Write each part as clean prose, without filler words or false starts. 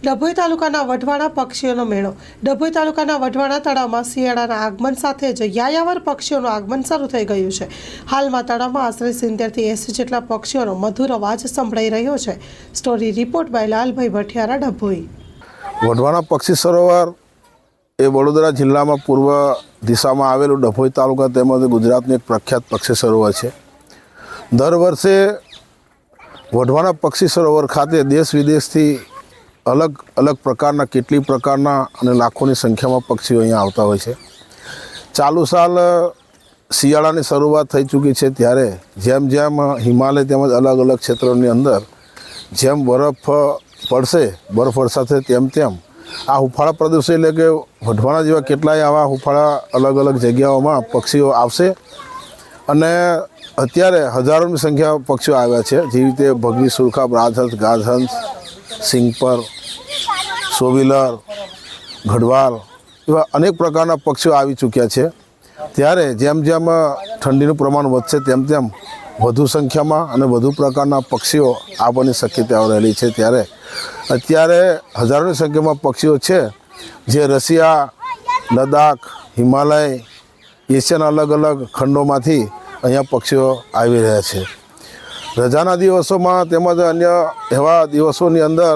ડભોઈ તાલુકાના વઢવાણા પક્ષીઓનો મેળો। ડભોઈ તાલુકાના વઢવાણા તળાવમાં શિયાળાના આગમન સાથે જ યાયાવર પક્ષીઓનું આગમન શરૂ થઈ ગયું છે। હાલમાં તળાવમાં આશરે 70 થી 80 જેટલા પક્ષીઓનો મધુર અવાજ સંભળાઈ રહ્યો છે। Story report by Lalbhai Bhathiyara, Dabhoi. Wadhwana પક્ષી સરોવર એ વડોદરા જિલ્લામાં પૂર્વ દિશામાં આવેલું ડભોઈ તાલુકા તેમજ ગુજરાતનું એક પ્રખ્યાત પક્ષી સરોવર છે। દર વર્ષે વઢવાણા પક્ષી સરોવર ખાતે દેશ વિદેશથી अलग अलग प्रकारना केटली प्रकारना अने लाखों संख्या में पक्षीओ अहींया आवता होय छे। चालू साल शियाळानी शरूआत थई चूकी है, त्यारे जेम जेम हिमालय तेमज अलग अलग क्षेत्रों अंदर जेम बरफ पड़शे, बरफ वर्षा थे तेम तेम आ हुफाळा प्रदेश एटले के वढवाणा जेवा केटलाय आवा हुफाळा अलग अलग जग्याओमां पक्षीओ आवशे अने अत्यारे हजारों संख्या पक्षीओ आव्या छे। जेवी रीते भगवी सुरखा, राजहंस, गाजहंस, सिंगपर, सोविलर, गढ़वाल एवं अनेक प्रकारना पक्षीओ आवी चूक्या छे। त्यारे जेम जेम ठंडीनुं प्रमाण वधशे तेम तेम वधु संख्यामां अने वधु प्रकारना पक्षीओ आववानी शक्यताओ रहेली छे। त्यारे अत्यारे हजारोनी संख्यामां पक्षीओ छे जे रशिया, लद्दाख, हिमालय, एशियाना अलग अलग खंडोमांथी अहींया पक्षीओ आवी रह्या छे। रजाना दिवसों तेमज अन्य एवा दिवसों अंदर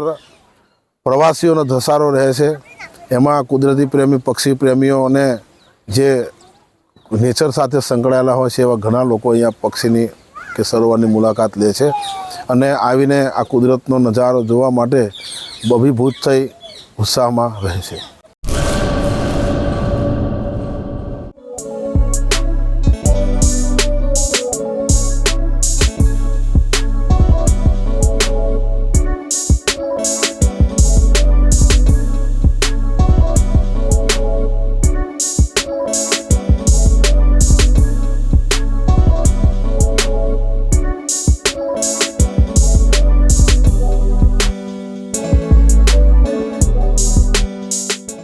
प्रवासीओ धसारो रहे छे। एमां कुदरती प्रेमी, पक्षी प्रेमीओ ने जे नेचर साथे संकळायेला होय छे एवा घणा लोको अहींया पक्षीनी के सरोवरनी मुलाकात ले छे अने आवीने आ कुदरतनो नजारो जोवा माटे अभिभूत थई उत्साहमां रहे छे।